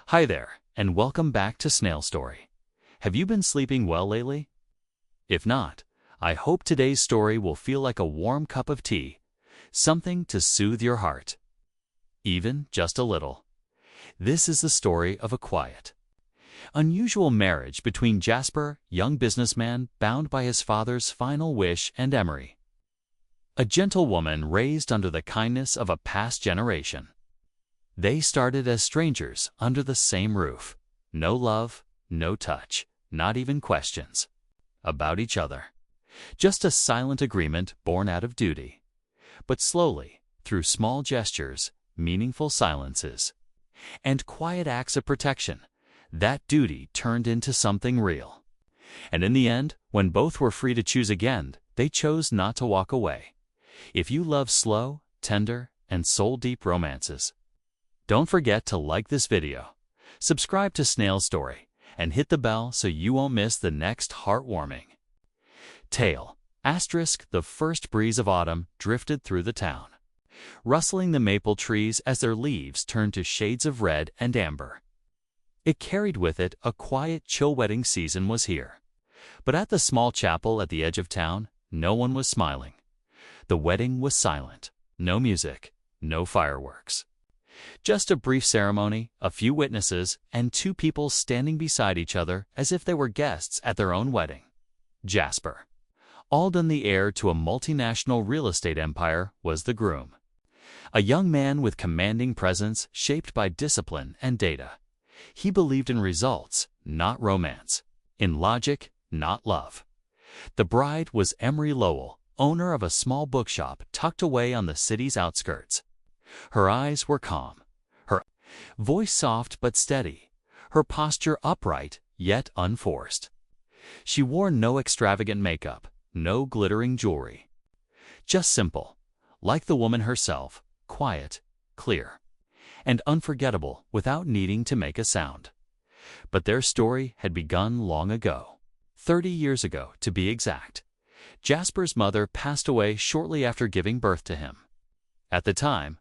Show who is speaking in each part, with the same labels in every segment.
Speaker 1: Hi there, and welcome back to Snail Story. Have you been sleeping well lately? If not, I hope today's story will feel like a warm cup of tea, something to soothe your heart, even just a little. This is the story of a quiet, unusual marriage between Jasper, young businessman bound by his father's final wish, and Emery, a gentle woman raised under the kindness of a past generation. They started as strangers under the same roof. No love, no touch, not even questions about each other. Just a silent agreement born out of duty. But slowly, through small gestures, meaningful silences, and quiet acts of protection, that duty turned into something real. And in the end, when both were free to choose again, they chose not to walk away. If you love slow, tender, and soul-deep romances, don't forget to like this video, subscribe to Snail Story, and hit the bell so you won't miss the next heartwarming tale. The first breeze of autumn drifted through the town, rustling the maple trees as their leaves turned to shades of red and amber. It carried with it a quiet, chill wedding season was here. But at the small chapel at the edge of town, no one was smiling. The wedding was silent. No music, no fireworks. Just a brief ceremony, a few witnesses, and two people standing beside each other as if they were guests at their own wedding. Jasper, Alden, the heir to a multinational real estate empire, was the groom. A young man with commanding presence shaped by discipline and data. He believed in results, not romance. In logic, not love. The bride was Emery Lowell, owner of a small bookshop tucked away on the city's outskirts. Her eyes were calm, her voice soft but steady, her posture upright yet unforced. She wore no extravagant makeup, no glittering jewelry. Just simple, like the woman herself, quiet, clear, and unforgettable without needing to make a sound. But their story had begun long ago, 30 years ago to be exact. Jasper's mother passed away shortly after giving birth to him. At the time,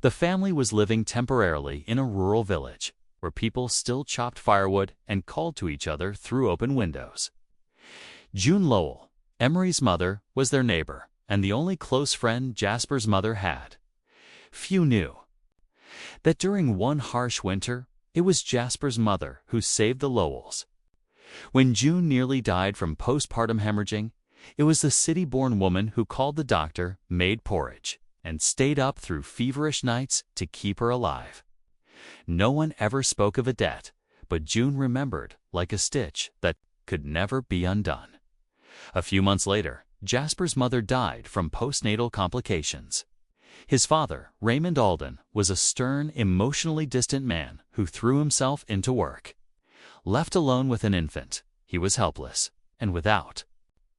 Speaker 1: the family was living temporarily in a rural village, where people still chopped firewood and called to each other through open windows. June Lowell, Emery's mother, was their neighbor, and the only close friend Jasper's mother had. Few knew that during one harsh winter, it was Jasper's mother who saved the Lowells. When June nearly died from postpartum hemorrhaging, it was the city-born woman who called the doctor, made porridge, and stayed up through feverish nights to keep her alive. No one ever spoke of a debt, but June remembered like a stitch that could never be undone. A few months later, Jasper's mother died from postnatal complications. His father, Raymond Alden, was a stern, emotionally distant man who threw himself into work. Left alone with an infant, he was helpless, and without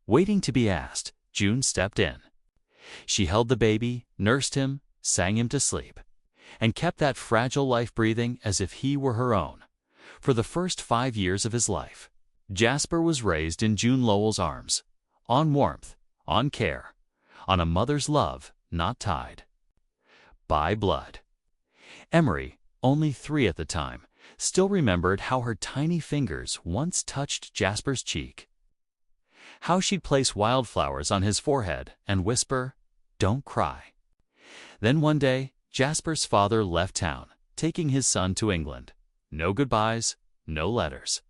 Speaker 1: waiting to be asked, June stepped in. She held the baby, nursed him, sang him to sleep, and kept that fragile life breathing as if he were her own. For the first 5 years of his life, Jasper was raised in June Lowell's arms, on warmth, on care, on a mother's love not tied by blood. Emery, only 3 at the time, still remembered how her tiny fingers once touched Jasper's cheek, how she'd place wildflowers on his forehead and whisper, "Don't cry." Then one day, Jasper's father left town, taking his son to England. No goodbyes, no letters.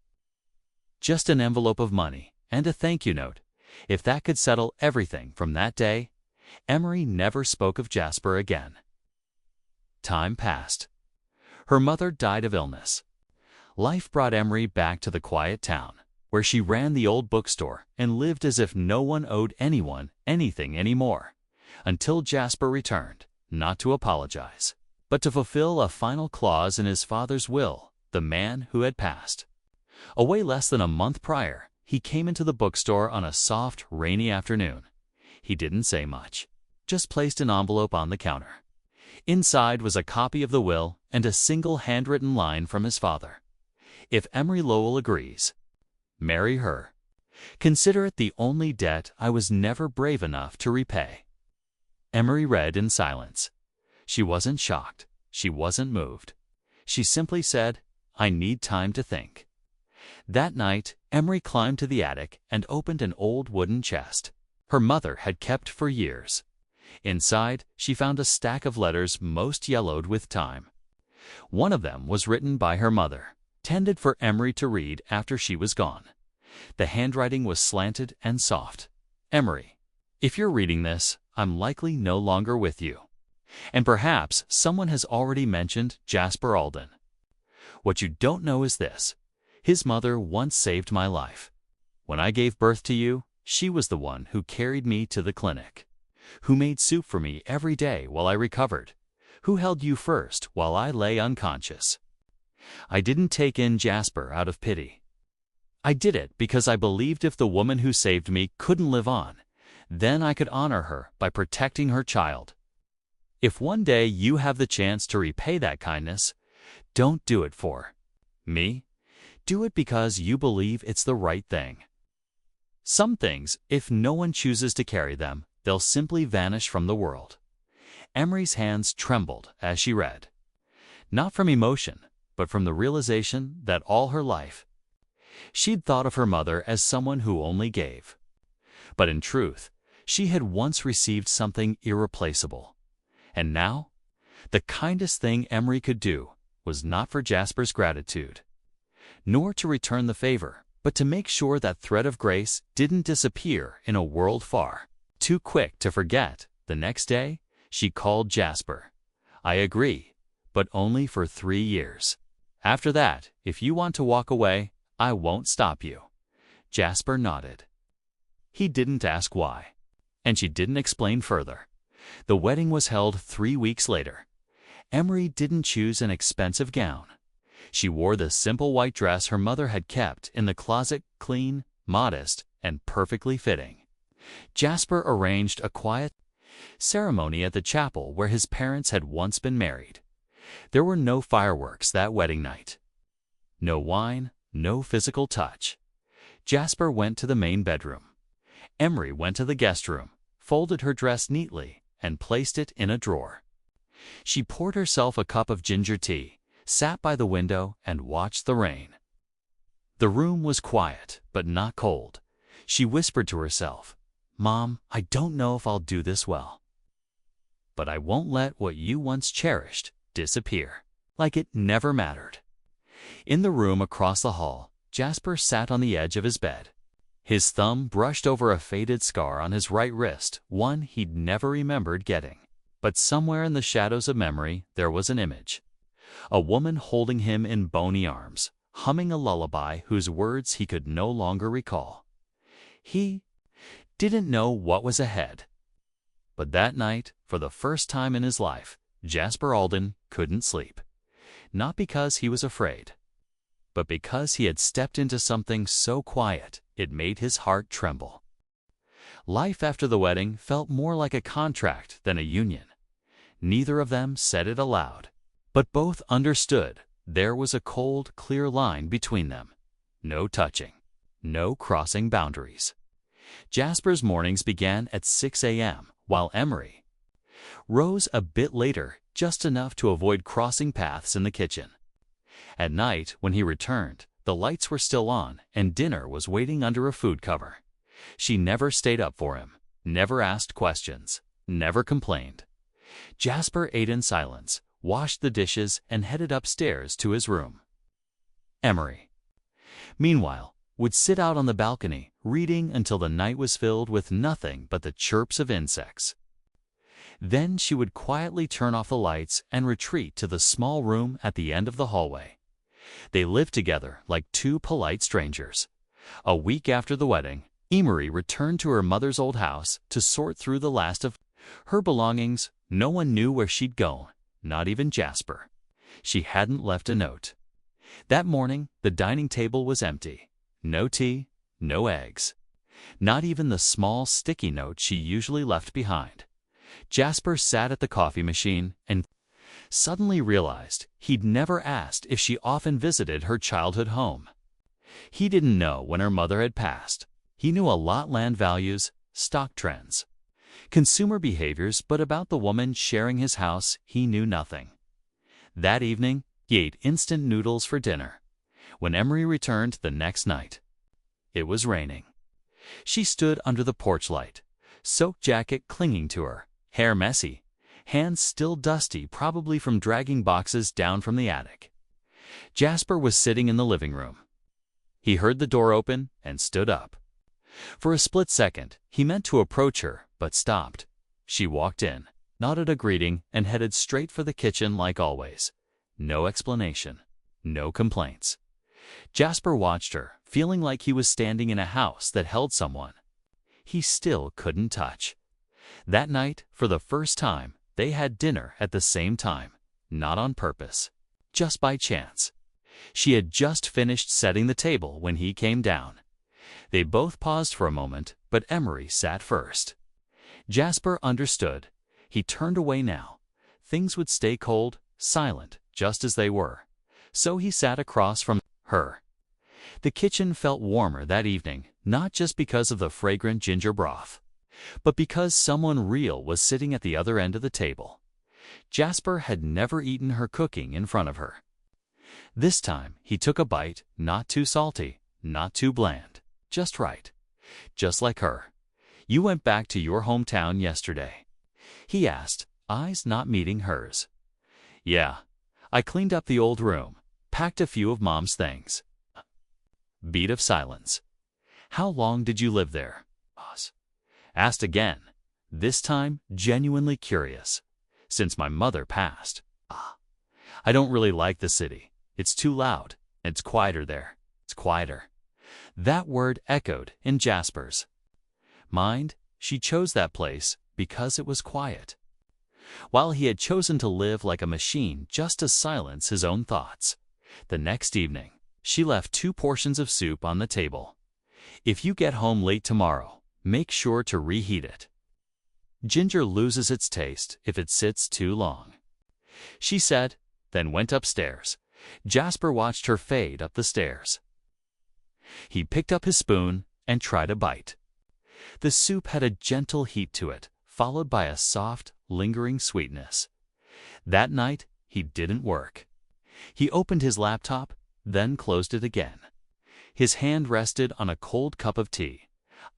Speaker 1: Just an envelope of money and a thank you note. If that could settle everything from that day, Emery never spoke of Jasper again. Time passed. Her mother died of illness. Life brought Emery back to the quiet town, where she ran the old bookstore and lived as if no one owed anyone anything anymore, until Jasper returned, not to apologize, but to fulfill a final clause in his father's will, the man who had passed away less than a month prior. He came into the bookstore on a soft, rainy afternoon. He didn't say much, just placed an envelope on the counter. Inside was a copy of the will and a single handwritten line from his father. "If Emery Lowell agrees, marry her. Consider it the only debt I was never brave enough to repay." Emery read in silence. She wasn't shocked. She wasn't moved. She simply said, "I need time to think." That night, Emery climbed to the attic and opened an old wooden chest her mother had kept for years. Inside, she found a stack of letters most yellowed with time. One of them was written by her mother, intended for Emery to read after she was gone. The handwriting was slanted and soft. "Emery, if you're reading this, I'm likely no longer with you. And perhaps someone has already mentioned Jasper Alden. What you don't know is this: his mother once saved my life. When I gave birth to you, she was the one who carried me to the clinic, who made soup for me every day while I recovered, who held you first while I lay unconscious. I didn't take in Jasper out of pity. I did it because I believed if the woman who saved me couldn't live on, then I could honor her by protecting her child. If one day you have the chance to repay that kindness, don't do it for me. Do it because you believe it's the right thing. Some things, if no one chooses to carry them, they'll simply vanish from the world." Emery's hands trembled as she read. Not from emotion, but from the realization that all her life, she'd thought of her mother as someone who only gave. But in truth, she had once received something irreplaceable. And now, the kindest thing Emery could do was not for Jasper's gratitude, nor to return the favor, but to make sure that thread of grace didn't disappear in a world far too quick to forget. The next day, she called Jasper. "I agree, but only for 3 years. After that, if you want to walk away, I won't stop you." Jasper nodded. He didn't ask why, and she didn't explain further. The wedding was held 3 weeks later. Emery didn't choose an expensive gown. She wore the simple white dress her mother had kept in the closet, clean, modest, and perfectly fitting. Jasper arranged a quiet ceremony at the chapel where his parents had once been married. There were no fireworks that wedding night. No wine, no physical touch. Jasper went to the main bedroom. Emery went to the guest room, folded her dress neatly, and placed it in a drawer. She poured herself a cup of ginger tea, sat by the window, and watched the rain. The room was quiet, but not cold. She whispered to herself, "Mom, I don't know if I'll do this well. But I won't let what you once cherished disappear, like it never mattered." In the room across the hall, Jasper sat on the edge of his bed. His thumb brushed over a faded scar on his right wrist, one he'd never remembered getting. But somewhere in the shadows of memory, there was an image. A woman holding him in bony arms, humming a lullaby whose words he could no longer recall. He didn't know what was ahead. But that night, for the first time in his life, Jasper Alden couldn't sleep. Not because he was afraid, but because he had stepped into something so quiet it made his heart tremble. Life after the wedding felt more like a contract than a union. Neither of them said it aloud, but both understood there was a cold, clear line between them. No touching, no crossing boundaries. Jasper's mornings began at 6 a.m., while Emery rose a bit later, just enough to avoid crossing paths in the kitchen. At night, when he returned, the lights were still on and dinner was waiting under a food cover. She never stayed up for him, never asked questions, never complained. Jasper ate in silence, washed the dishes, and headed upstairs to his room. Emery, meanwhile, would sit out on the balcony, reading until the night was filled with nothing but the chirps of insects. Then she would quietly turn off the lights and retreat to the small room at the end of the hallway. They lived together like two polite strangers. A week after the wedding, Emery returned to her mother's old house to sort through the last of her belongings. No one knew where she'd go, not even Jasper. She hadn't left a note. That morning, the dining table was empty. No tea, no eggs. Not even the small sticky note she usually left behind. Jasper sat at the coffee machine and suddenly realized he'd never asked if she often visited her childhood home. He didn't know when her mother had passed. He knew a lot: land values, stock trends, consumer behaviors, but about the woman sharing his house, he knew nothing. That evening, He ate instant noodles for dinner. When Emery returned the next night, it was raining. She stood under the porch light, soaked jacket clinging to her, hair messy, hands still dusty probably from dragging boxes down from the attic. Jasper was sitting in the living room. He heard the door open and stood up. For a split second, he meant to approach her, but stopped. She walked in, nodded a greeting, and headed straight for the kitchen like always. No explanation, no complaints. Jasper watched her, feeling like he was standing in a house that held someone he still couldn't touch. That night, for the first time, they had dinner at the same time, not on purpose, just by chance. She had just finished setting the table when he came down. They both paused for a moment, but Emery sat first. Jasper understood. He turned away now. Things would stay cold, silent, just as they were. So he sat across from her. The kitchen felt warmer that evening, not just because of the fragrant ginger broth, but because someone real was sitting at the other end of the table. Jasper had never eaten her cooking in front of her. This time, he took a bite, not too salty, not too bland, just right. Just like her. "You went back to your hometown yesterday?" he asked, eyes not meeting hers. "Yeah. I cleaned up the old room, packed a few of Mom's things." Beat of silence. "How long did you live there?" asked again, this time genuinely curious. "Since my mother passed." "I don't really like the city. It's too loud. It's quieter there. It's quieter." That word echoed in Jasper's mind. She chose that place because it was quiet, while he had chosen to live like a machine just to silence his own thoughts. The next evening, she left 2 portions of soup on the table. "If you get home late tomorrow, make sure to reheat it. Ginger loses its taste if it sits too long," she said, then went upstairs. Jasper watched her fade up the stairs. He picked up his spoon and tried a bite. The soup had a gentle heat to it, followed by a soft, lingering sweetness. That night, he didn't work. He opened his laptop, then closed it again. His hand rested on a cold cup of tea,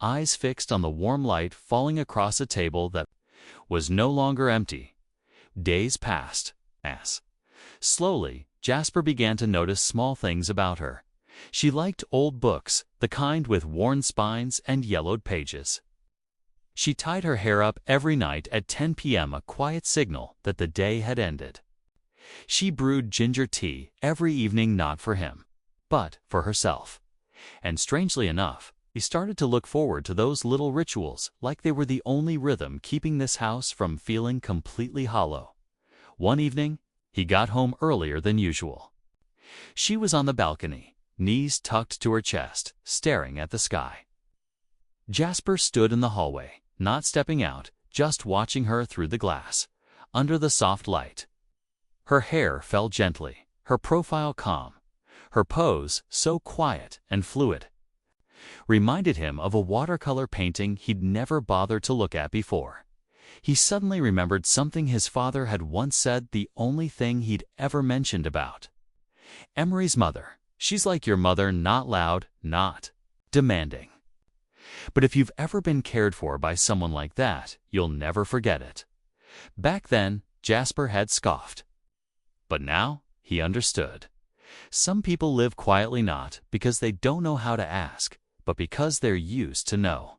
Speaker 1: eyes fixed on the warm light falling across a table that was no longer empty. Days passed. Slowly, Jasper began to notice small things about her. She liked old books, the kind with worn spines and yellowed pages. She tied her hair up every night at 10 p.m., a quiet signal that the day had ended. She brewed ginger tea every evening, not for him, but for herself. And strangely enough, he started to look forward to those little rituals like they were the only rhythm keeping this house from feeling completely hollow. One evening, he got home earlier than usual. She was on the balcony, knees tucked to her chest, staring at the sky. Jasper stood in the hallway, not stepping out, just watching her through the glass, under the soft light. Her hair fell gently, her profile calm, her pose so quiet and fluid. Reminded him of a watercolor painting he'd never bothered to look at before. He suddenly remembered something his father had once said, the only thing he'd ever mentioned about Emery's mother. "She's like your mother, not loud, not demanding. But if you've ever been cared for by someone like that, you'll never forget it." Back then, Jasper had scoffed. But now, he understood. Some people live quietly not because they don't know how to ask, but because they're used to know.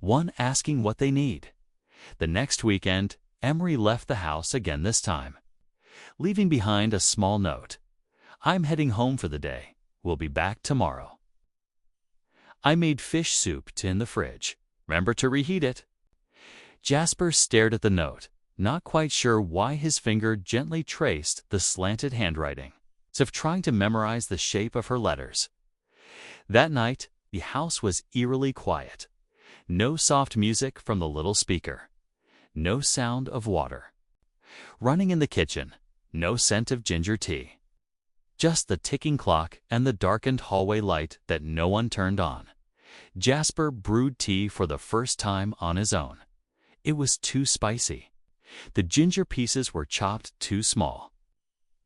Speaker 1: One asking what they need. The next weekend, Emery left the house again, this time, leaving behind a small note. "I'm heading home for the day. We'll be back tomorrow. I made fish soup in the fridge. Remember to reheat it." Jasper stared at the note, not quite sure why his finger gently traced the slanted handwriting, as if trying to memorize the shape of her letters. That night, the house was eerily quiet. No soft music from the little speaker. No sound of water running in the kitchen. No scent of ginger tea. Just the ticking clock and the darkened hallway light that no one turned on. Jasper brewed tea for the first time on his own. It was too spicy. The ginger pieces were chopped too small.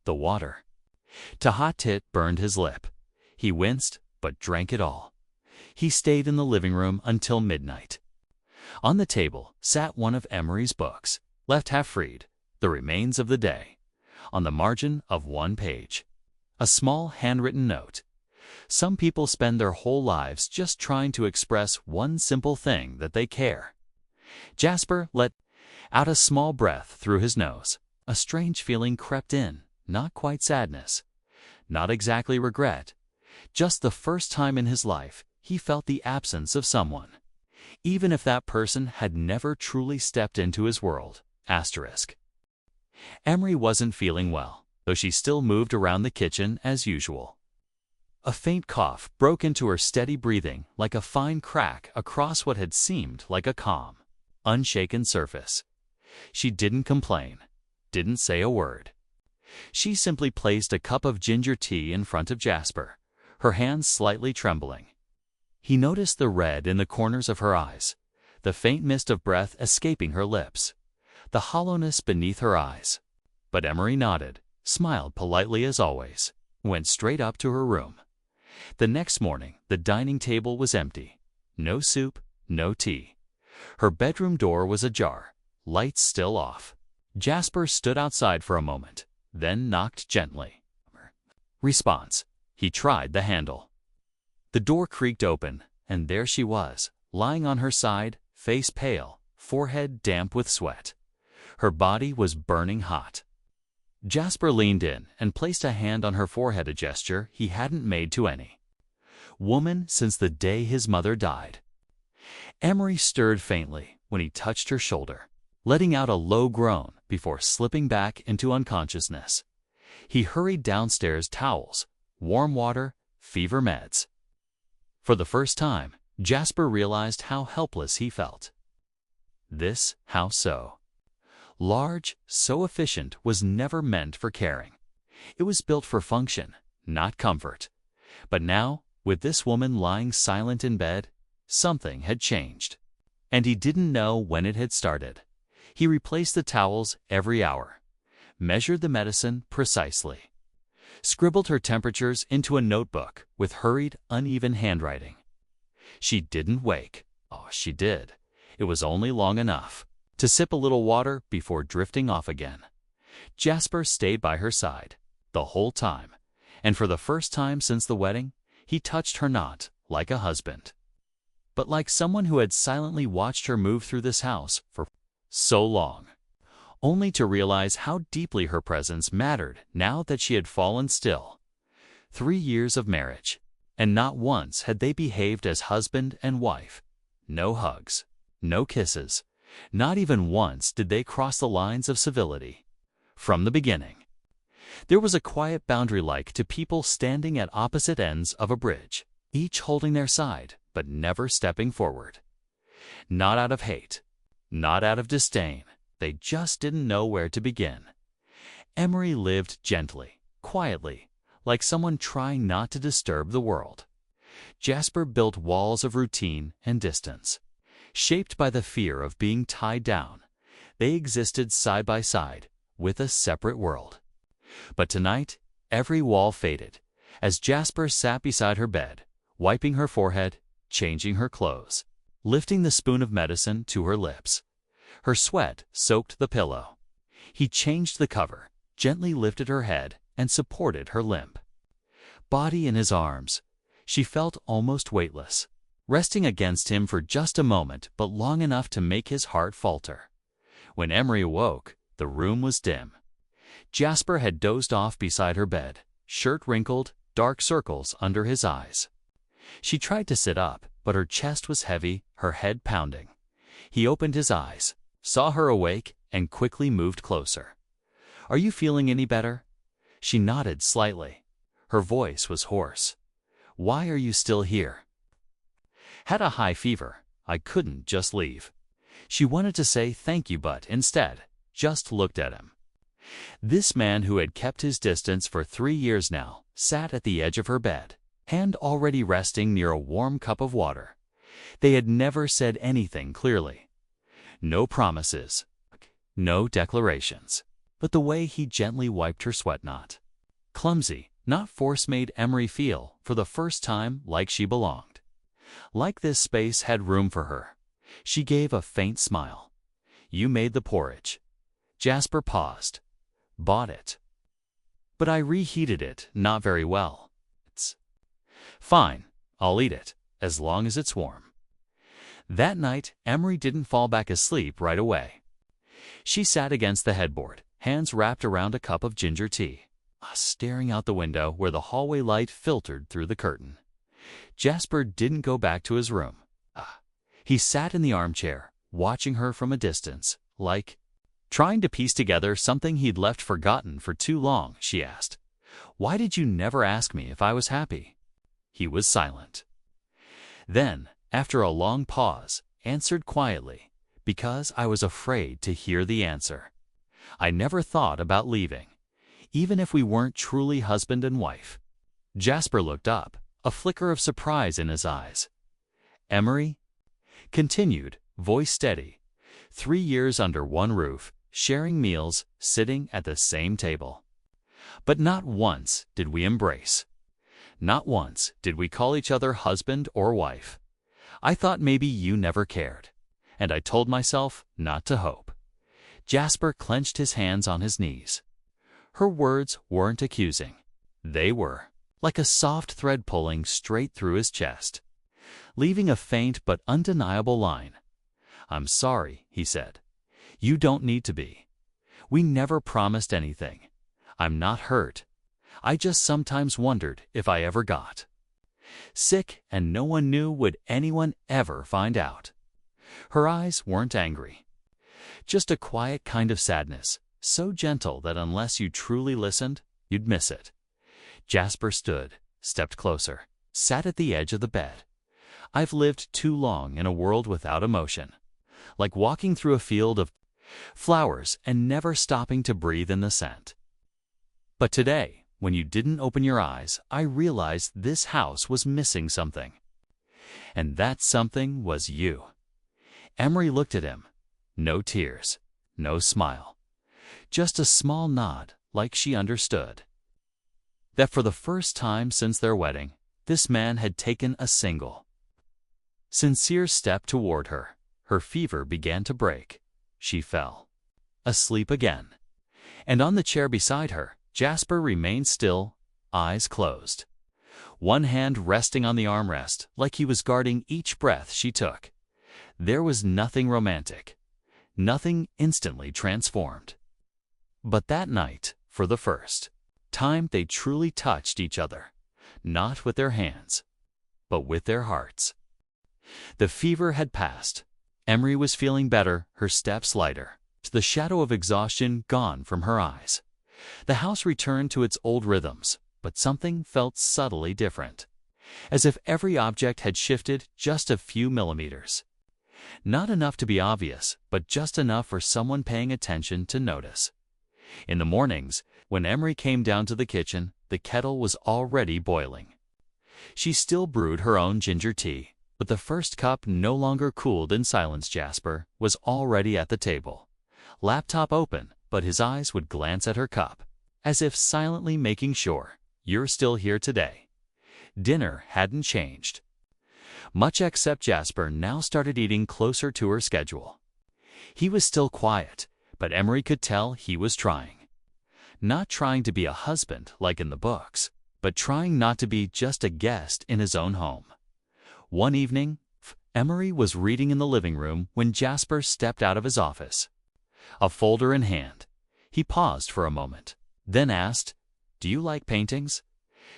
Speaker 1: The water. Tahatit burned his lip. He winced, but drank it all. He stayed in the living room until midnight. On the table sat one of Emery's books, left half-read, The Remains of the Day. On the margin of one page, a small handwritten note. Some people spend their whole lives just trying to express one simple thing that they care. Jasper let out a small breath through his nose. A strange feeling crept in, not quite sadness, not exactly regret. Just the first time in his life he felt the absence of someone, even if that person had never truly stepped into his world. Emery wasn't feeling well, though she still moved around the kitchen as usual. A faint cough broke into her steady breathing like a fine crack across what had seemed like a calm, unshaken surface. She didn't complain, didn't say a word. She simply placed a cup of ginger tea in front of Jasper, her hands slightly trembling. He noticed the red in the corners of her eyes, the faint mist of breath escaping her lips, the hollowness beneath her eyes. But Emery nodded, smiled politely as always, went straight up to her room. The next morning, the dining table was empty. No soup, no tea. Her bedroom door was ajar, lights still off. Jasper stood outside for a moment, then knocked gently. Response. He tried the handle. The door creaked open, and there she was, lying on her side, face pale, forehead damp with sweat. Her body was burning hot. Jasper leaned in and placed a hand on her forehead, a gesture he hadn't made to any woman since the day his mother died. Emery stirred faintly when he touched her shoulder, letting out a low groan before slipping back into unconsciousness. He hurried downstairs, towels, warm water, fever meds. For the first time, Jasper realized how helpless he felt. This house, so large, so efficient, was never meant for caring. It was built for function, not comfort. But now, with this woman lying silent in bed, something had changed. And he didn't know when it had started. He replaced the towels every hour, measured the medicine precisely, scribbled her temperatures into a notebook with hurried, uneven handwriting. She didn't wake. Oh, she did. It was only long enough to sip a little water before drifting off again. Jasper stayed by her side the whole time, and for the first time since the wedding, he touched her not like a husband, but like someone who had silently watched her move through this house for so long, only to realize how deeply her presence mattered now that she had fallen still. 3 years of marriage, and not once had they behaved as husband and wife. No hugs, no kisses, not even once did they cross the lines of civility. From the beginning, there was a quiet boundary like to people standing at opposite ends of a bridge, each holding their side, but never stepping forward. Not out of hate, not out of disdain. They just didn't know where to begin. Emery lived gently, quietly, like someone trying not to disturb the world. Jasper built walls of routine and distance, shaped by the fear of being tied down. They existed side by side, with a separate world. But tonight, every wall faded, as Jasper sat beside her bed, wiping her forehead, changing her clothes, lifting the spoon of medicine to her lips. Her sweat soaked the pillow. He changed the cover, gently lifted her head, and supported her limp body in his arms. She felt almost weightless, resting against him for just a moment, but long enough to make his heart falter. When Emery awoke, the room was dim. Jasper had dozed off beside her bed, shirt wrinkled, dark circles under his eyes. She tried to sit up, but her chest was heavy, her head pounding. He opened his eyes, saw her awake, and quickly moved closer. "Are you feeling any better?" She nodded slightly. Her voice was hoarse. "Why are you still here?" "Had a high fever. I couldn't just leave." She wanted to say thank you, but instead, just looked at him. This man who had kept his distance for 3 years now sat at the edge of her bed, hand already resting near a warm cup of water. They had never said anything clearly. No promises, no declarations, but the way he gently wiped her sweat knot, Clumsy, not force made Emery feel, for the first time, like she belonged. Like this space had room for her. She gave a faint smile. "You made the porridge." Jasper paused. "Bought it. But I reheated it not very well." "It's fine. I'll eat it, as long as it's warm." That night, Emery didn't fall back asleep right away. She sat against the headboard, hands wrapped around a cup of ginger tea, staring out the window where the hallway light filtered through the curtain. Jasper didn't go back to his room. He sat in the armchair, watching her from a distance, like trying to piece together something he'd left forgotten for too long. She asked, "Why did you never ask me if I was happy?" He was silent. Then, after a long pause, answered quietly, "Because I was afraid to hear the answer. I never thought about leaving, even if we weren't truly husband and wife." Jasper looked up, a flicker of surprise in his eyes. "Emery?" Continued, voice steady. 3 years under one roof, sharing meals, sitting at the same table. But not once did we embrace. Not once did we call each other husband or wife. I thought maybe you never cared, and I told myself not to hope." Jasper clenched his hands on his knees. Her words weren't accusing. They were like a soft thread pulling straight through his chest, leaving a faint but undeniable line. "I'm sorry," he said. "You don't need to be. We never promised anything. I'm not hurt. I just sometimes wondered if I ever got sick, and no one knew would anyone ever find out." Her eyes weren't angry. Just a quiet kind of sadness, so gentle that unless you truly listened, you'd miss it. Jasper stood, stepped closer, sat at the edge of the bed. "I've lived too long in a world without emotion, like walking through a field of flowers and never stopping to breathe in the scent. But today, when you didn't open your eyes, I realized this house was missing something. And that something was you." Emery looked at him. No tears, no smile. Just a small nod, like she understood. That for the first time since their wedding, this man had taken a single, sincere step toward her. Her fever began to break. She fell asleep again. And on the chair beside her, Jasper remained still, eyes closed. One hand resting on the armrest, like he was guarding each breath she took. There was nothing romantic, nothing instantly transformed. But that night, for the first time, they truly touched each other, not with their hands, but with their hearts. The fever had passed. Emery was feeling better, her steps lighter, the shadow of exhaustion gone from her eyes. The house returned to its old rhythms, but something felt subtly different, as if every object had shifted just a few millimeters. Not enough to be obvious, but just enough for someone paying attention to notice. In the mornings, when Emery came down to the kitchen, the kettle was already boiling. She still brewed her own ginger tea, but the first cup no longer cooled in silence. Jasper was already at the table, laptop open, but his eyes would glance at her cup, as if silently making sure, "You're still here today." Dinner hadn't changed much, except Jasper now started eating closer to her schedule. He was still quiet, but Emery could tell he was trying. Not trying to be a husband like in the books, but trying not to be just a guest in his own home. One evening, Emery was reading in the living room when Jasper stepped out of his office, a folder in hand. He paused for a moment, then asked, "Do you like paintings?"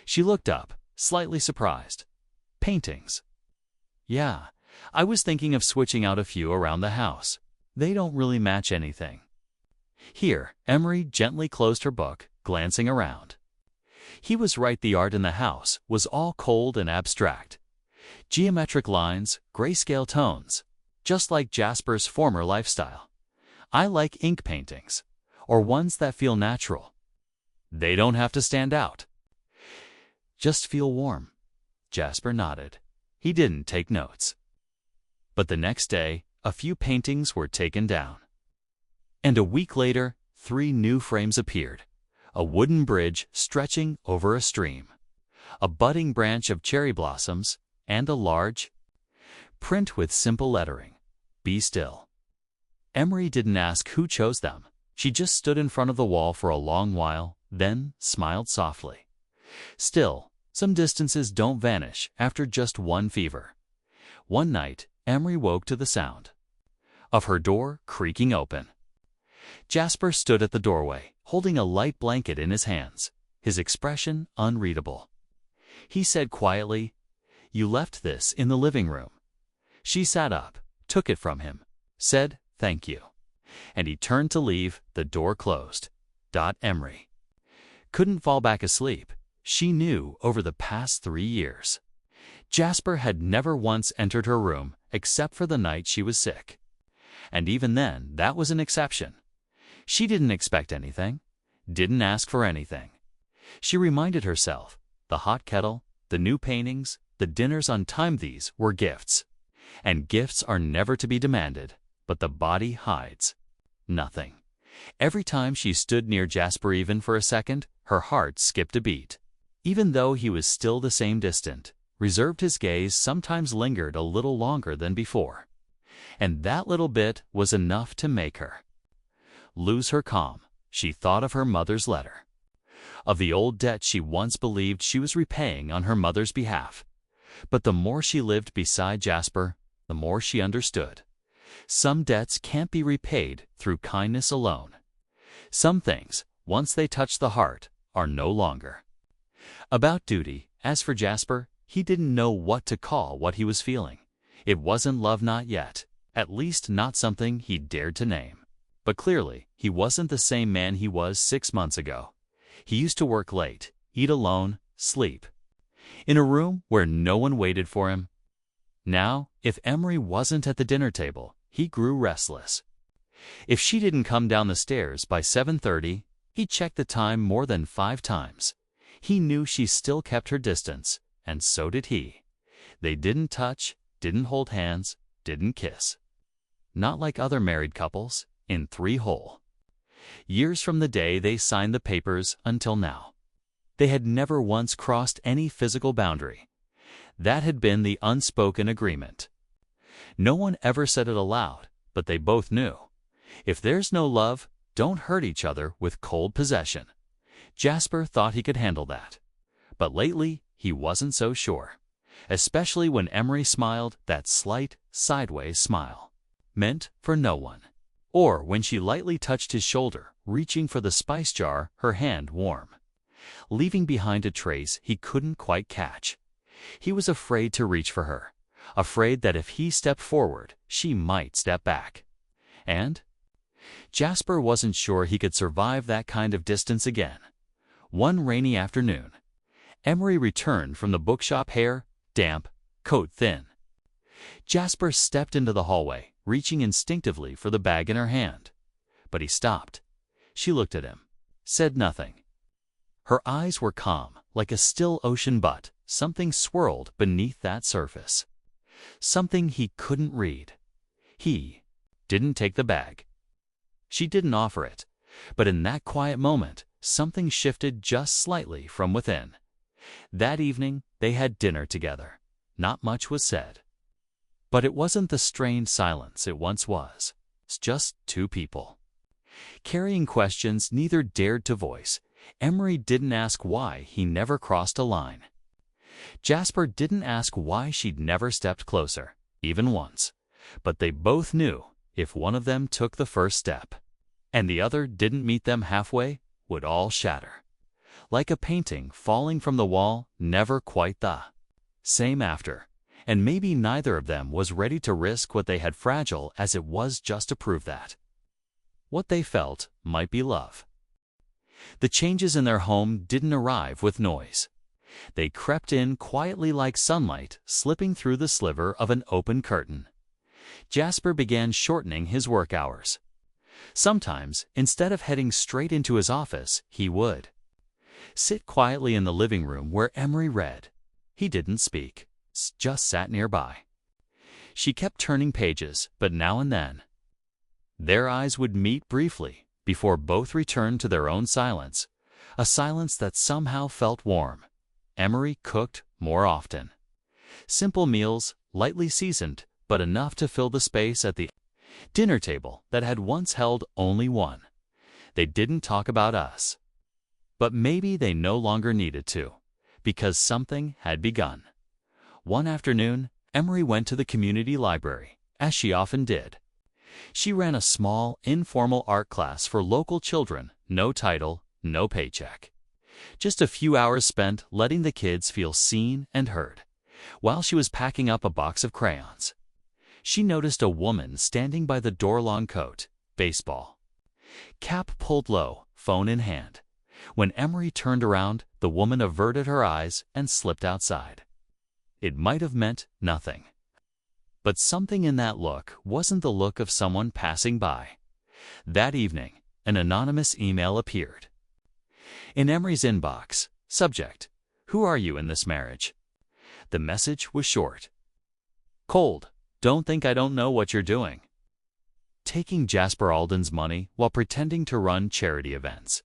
Speaker 1: She looked up, slightly surprised. "Paintings?" "Yeah, I was thinking of switching out a few around the house. They don't really match anything." Here, Emery gently closed her book, glancing around. He was right, the art in the house was all cold and abstract. Geometric lines, grayscale tones, just like Jasper's former lifestyle. "I like ink paintings, or ones that feel natural. They don't have to stand out. Just feel warm." Jasper nodded. He didn't take notes. But the next day, a few paintings were taken down. And a week later, 3 new frames appeared. a wooden bridge stretching over a stream, a budding branch of cherry blossoms, and a large print with simple lettering, "Be still." Emery didn't ask who chose them. She just stood in front of the wall for a long while, then smiled softly. Still, some distances don't vanish after just one fever. One night, Emery woke to the sound of her door creaking open. Jasper stood at the doorway, holding a light blanket in his hands, his expression unreadable. He said quietly, "You left this in the living room." She sat up, took it from him, said, "Thank you," and he turned to leave, the door closed. Emery couldn't fall back asleep. She knew over the past 3 years, Jasper had never once entered her room except for the night she was sick. And even then, that was an exception. She didn't expect anything, didn't ask for anything. She reminded herself, the hot kettle, the new paintings, the dinners on time, these were gifts. And gifts are never to be demanded, but the body hides nothing. Every time she stood near Jasper even for a second, her heart skipped a beat. Even though he was still the same distant, reserved, his gaze sometimes lingered a little longer than before. And that little bit was enough to make her lose her calm. She thought of her mother's letter, of the old debt she once believed she was repaying on her mother's behalf. But the more she lived beside Jasper, the more she understood. Some debts can't be repaid through kindness alone. Some things, once they touch the heart, are no longer about duty. As for Jasper, he didn't know what to call what he was feeling. It wasn't love, not yet, at least not something he dared to name. But clearly, he wasn't the same man he was 6 months ago. He used to work late, eat alone, sleep in a room where no one waited for him. Now, if Emery wasn't at the dinner table, he grew restless. If she didn't come down the stairs by 7:30, he checked the time more than 5 times. He knew she still kept her distance, and so did he. They didn't touch, didn't hold hands, didn't kiss. Not like other married couples, in 3 whole years from the day they signed the papers until now. They had never once crossed any physical boundary. That had been the unspoken agreement. No one ever said it aloud, but they both knew. If there's no love, don't hurt each other with cold possession. Jasper thought he could handle that. But lately, he wasn't so sure. Especially when Emery smiled that slight, sideways smile, meant for no one. Or when she lightly touched his shoulder, reaching for the spice jar, her hand warm, leaving behind a trace he couldn't quite catch. He was afraid to reach for her, afraid that if he stepped forward, she might step back. And Jasper wasn't sure he could survive that kind of distance again. One rainy afternoon, Emery returned from the bookshop, hair damp, coat thin. Jasper stepped into the hallway, reaching instinctively for the bag in her hand. But he stopped. She looked at him, said nothing. Her eyes were calm, like a still ocean, but something swirled beneath that surface. Something he couldn't read. He didn't take the bag. She didn't offer it. But in that quiet moment, something shifted just slightly from within. That evening, they had dinner together. Not much was said. But it wasn't the strained silence it once was. It's just 2 people carrying questions neither dared to voice. Emery didn't ask why he never crossed a line. Jasper didn't ask why she'd never stepped closer, even once. But they both knew if one of them took the first step, and the other didn't meet them halfway, would all shatter. Like a painting falling from the wall, never quite the same after. And maybe neither of them was ready to risk what they had, fragile as it was, just to prove that what they felt might be love. The changes in their home didn't arrive with noise. They crept in quietly like sunlight slipping through the sliver of an open curtain. Jasper began shortening his work hours. Sometimes, instead of heading straight into his office, he would sit quietly in the living room where Emery read. He didn't speak, just sat nearby. She kept turning pages, but now and then their eyes would meet briefly before both returned to their own silence, a silence that somehow felt warm. Emery cooked more often. Simple meals, lightly seasoned, but enough to fill the space at the dinner table that had once held only one. They didn't talk about us. But maybe they no longer needed to, because something had begun. One afternoon, Emery went to the community library, as she often did. She ran a small, informal art class for local children, no title, no paycheck. Just a few hours spent letting the kids feel seen and heard. While she was packing up a box of crayons, she noticed a woman standing by the door, long coat, baseball cap pulled low, phone in hand. When Emery turned around, the woman averted her eyes and slipped outside. It might have meant nothing. But something in that look wasn't the look of someone passing by. That evening, an anonymous email appeared. In Emery's inbox, subject, "Who are you in this marriage?" The message was short. Cold. Don't think I don't know what you're doing. Taking Jasper Alden's money while pretending to run charity events.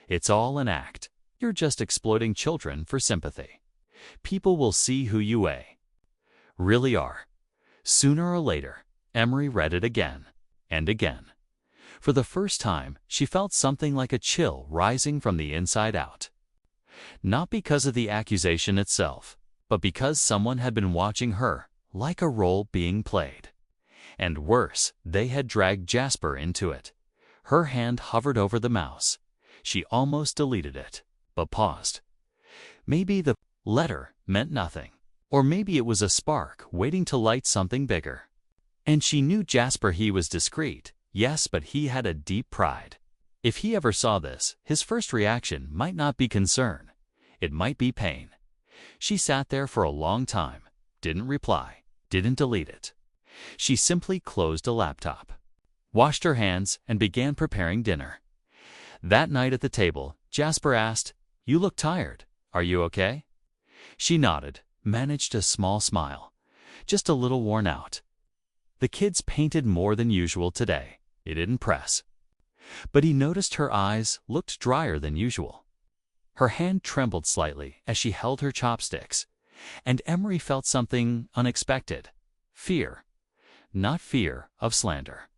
Speaker 1: It's all an act. You're just exploiting children for sympathy. People will see who you really are. Sooner or later, Emery read it again and again. For the first time, she felt something like a chill rising from the inside out. Not because of the accusation itself, but because someone had been watching her, like a role being played. And worse, they had dragged Jasper into it. Her hand hovered over the mouse. She almost deleted it, but paused. Maybe the letter meant nothing, or maybe it was a spark waiting to light something bigger. And she knew Jasper, he was discreet, yes, but he had a deep pride. If he ever saw this, his first reaction might not be concern. It might be pain. She sat there for a long time, didn't reply, didn't delete it. She simply closed a laptop, washed her hands, and began preparing dinner. That night at the table, Jasper asked, "You look tired. Are you okay?" She nodded, managed a small smile, just a little worn out. The kids painted more than usual today. It didn't press. But he noticed her eyes looked drier than usual. Her hand trembled slightly as she held her chopsticks, and Emery felt something unexpected. Fear. Not fear of slander.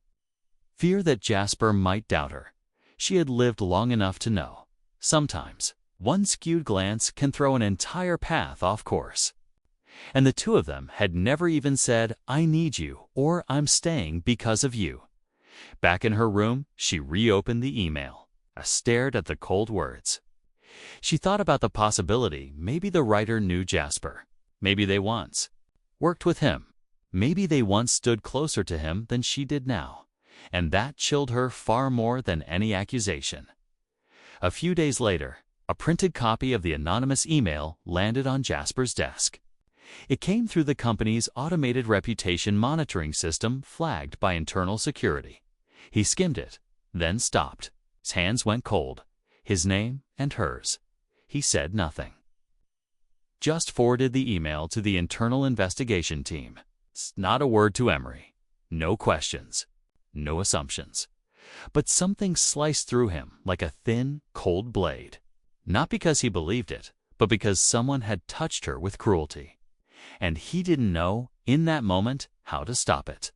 Speaker 1: Fear that Jasper might doubt her. She had lived long enough to know. Sometimes, one skewed glance can throw an entire path off course. And the two of them had never even said, "I need you," or "I'm staying because of you." Back in her room, she reopened the email, stared at the cold words. She thought about the possibility maybe the writer knew Jasper. Maybe they once worked with him. Maybe they once stood closer to him than she did now. And that chilled her far more than any accusation. A few days later, a printed copy of the anonymous email landed on Jasper's desk. It came through the company's automated reputation monitoring system flagged by internal security. He skimmed it, then stopped. His hands went cold. His name and hers. He said nothing. Just forwarded the email to the internal investigation team. Not a word to Emery. No questions. No assumptions. But something sliced through him like a thin, cold blade. Not because he believed it, but because someone had touched her with cruelty. And he didn't know, in that moment, how to stop it.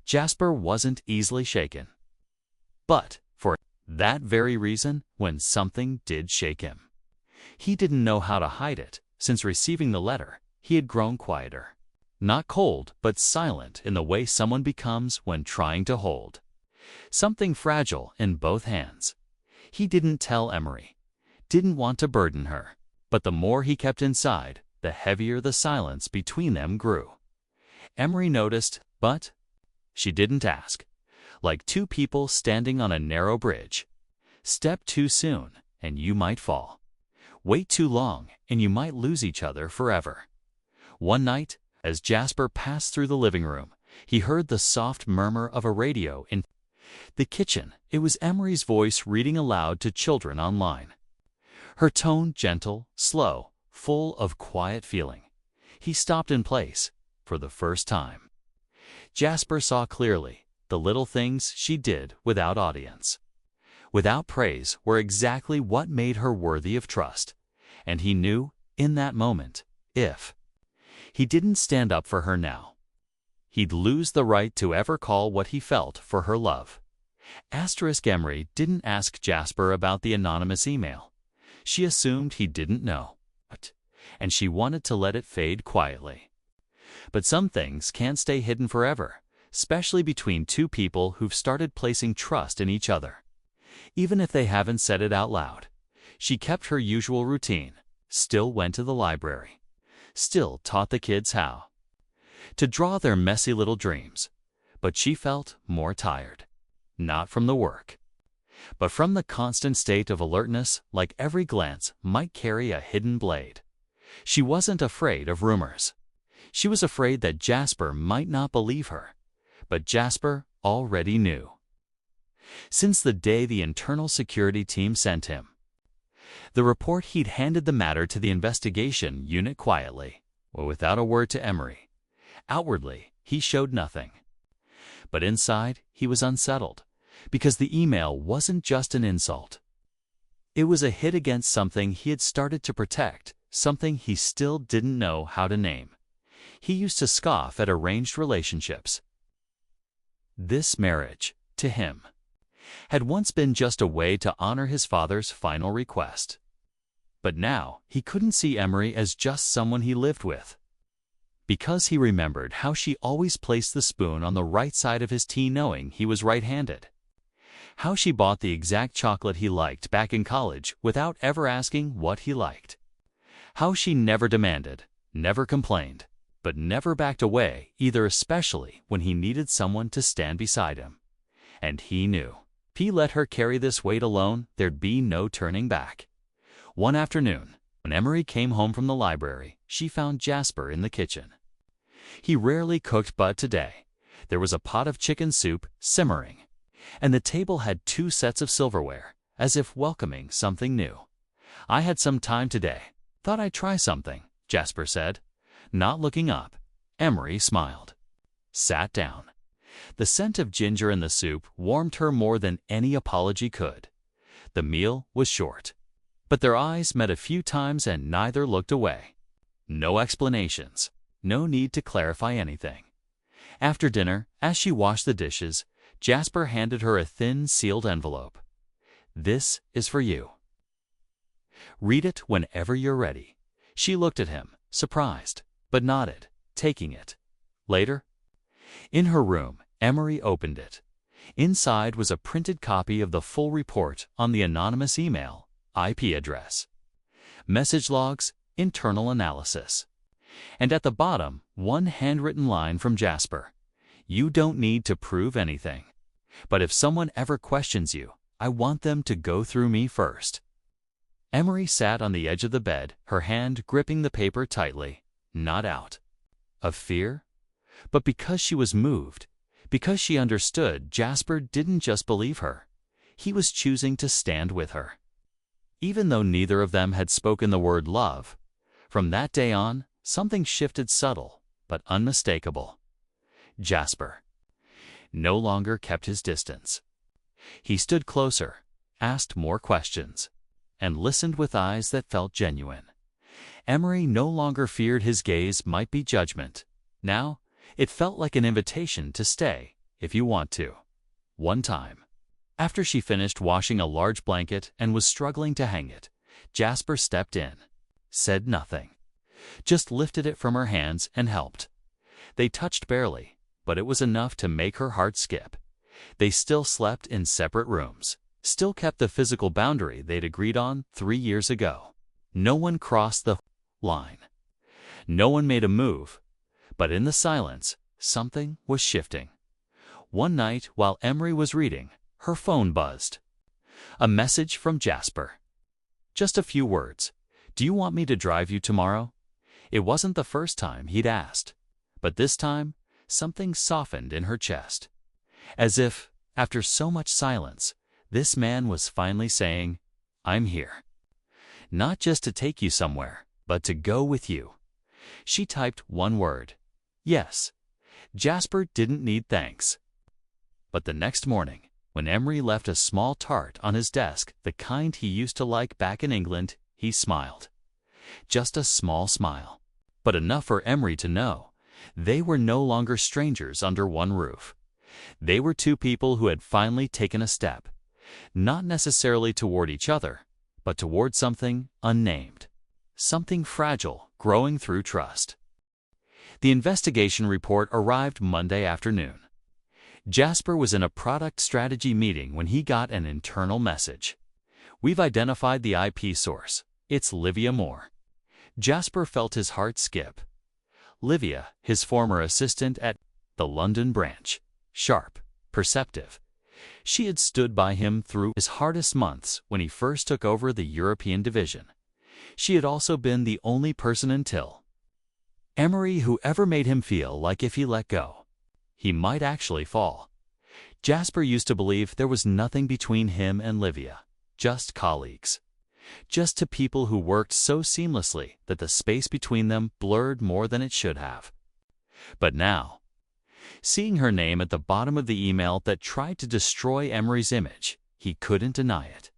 Speaker 1: Jasper wasn't easily shaken. But, for that very reason, when something did shake him, he didn't know how to hide it. Since receiving the letter, he had grown quieter. Not cold, but silent in the way someone becomes when trying to hold something fragile in both hands. He didn't tell Emery, didn't want to burden her, but the more he kept inside, the heavier the silence between them grew. Emery noticed, but she didn't ask. Like two people standing on a narrow bridge. Step too soon, and you might fall. Wait too long, and you might lose each other forever. One night, as Jasper passed through the living room, he heard the soft murmur of a radio in the kitchen. It was Emery's voice reading aloud to children online. Her tone gentle, slow, full of quiet feeling. He stopped in place, for the first time. Jasper saw clearly the little things she did without audience. without praise were exactly what made her worthy of trust. And he knew, in that moment, if he didn't stand up for her now, he'd lose the right to ever call what he felt for her love. Emery didn't ask Jasper about the anonymous email. She assumed he didn't know, and she wanted to let it fade quietly. But some things can't stay hidden forever, especially between two people who've started placing trust in each other. Even if they haven't said it out loud, she kept her usual routine, still went to the library, still taught the kids how to draw their messy little dreams. But she felt more tired, not from the work, but from the constant state of alertness, like every glance might carry a hidden blade. She wasn't afraid of rumors. She was afraid that Jasper might not believe her, but Jasper already knew. Since the day the internal security team sent him the report, he'd handed the matter to the investigation unit quietly, without a word to Emery. Outwardly, he showed nothing. But inside, he was unsettled, because the email wasn't just an insult. It was a hit against something he had started to protect, something he still didn't know how to name. He used to scoff at arranged relationships. This marriage, to him, had once been just a way to honor his father's final request. But now he couldn't see Emery as just someone he lived with, because he remembered how she always placed the spoon on the right side of his tea knowing he was right-handed. How she bought the exact chocolate he liked back in college without ever asking what he liked. How she never demanded, never complained, but never backed away either, especially when he needed someone to stand beside him. And he knew, if he let her carry this weight alone, there'd be no turning back. One afternoon, when Emery came home from the library, she found Jasper in the kitchen. He rarely cooked, but today, there was a pot of chicken soup simmering, and the table had 2 sets of silverware, as if welcoming something new. "I had some time today. Thought I'd try something," Jasper said. Not looking up, Emery smiled, sat down. The scent of ginger in the soup warmed her more than any apology could. The meal was short, but their eyes met a few times and neither looked away. No explanations, no need to clarify anything. After dinner, as she washed the dishes, Jasper handed her a thin, sealed envelope. "This is for you. Read it whenever you're ready." She looked at him, surprised, but nodded, taking it. Later, in her room, Emery opened it. Inside was a printed copy of the full report on the anonymous email, IP address, message logs, internal analysis. And at the bottom, one handwritten line from Jasper. "You don't need to prove anything. But if someone ever questions you, I want them to go through me first." Emery sat on the edge of the bed, her hand gripping the paper tightly, not out of fear, but because she was moved, because she understood Jasper didn't just believe her. He was choosing to stand with her. Even though neither of them had spoken the word love, from that day on, something shifted, subtle but unmistakable. Jasper no longer kept his distance. He stood closer, asked more questions, and listened with eyes that felt genuine. Emery no longer feared his gaze might be judgment. Now, it felt like an invitation to stay, if you want to. One time, after she finished washing a large blanket and was struggling to hang it, Jasper stepped in, said nothing, just lifted it from her hands and helped. They touched barely, but it was enough to make her heart skip. They still slept in separate rooms, still kept the physical boundary they'd agreed on 3 years ago. No one crossed the line. No one made a move. But in the silence, something was shifting. One night, while Emery was reading, her phone buzzed. A message from Jasper. Just a few words. "Do you want me to drive you tomorrow?" It wasn't the first time he'd asked, but this time, something softened in her chest. As if, after so much silence, this man was finally saying, "I'm here. Not just to take you somewhere, but to go with you." She typed one word. Yes. Jasper didn't need thanks. But the next morning, When Emery left a small tart on his desk, the kind he used to like back in England, he smiled. Just a small smile, but enough for Emery to know they were no longer strangers under one roof. They were two people who had finally taken a step, not necessarily toward each other, but toward something unnamed, something fragile growing through trust. The investigation report arrived Monday afternoon. Jasper was in a product strategy meeting when he got an internal message. "We've identified the IP source. It's Livia Moore." Jasper felt his heart skip. Livia, his former assistant at the London branch, sharp, perceptive. She had stood by him through his hardest months when he first took over the European division. She had also been the only person until Emery who ever made him feel like if he let go, he might actually fall. Jasper used to believe there was nothing between him and Livia, just colleagues. Just two people who worked so seamlessly that the space between them blurred more than it should have. But now, seeing her name at the bottom of the email that tried to destroy Emery's image, he couldn't deny it.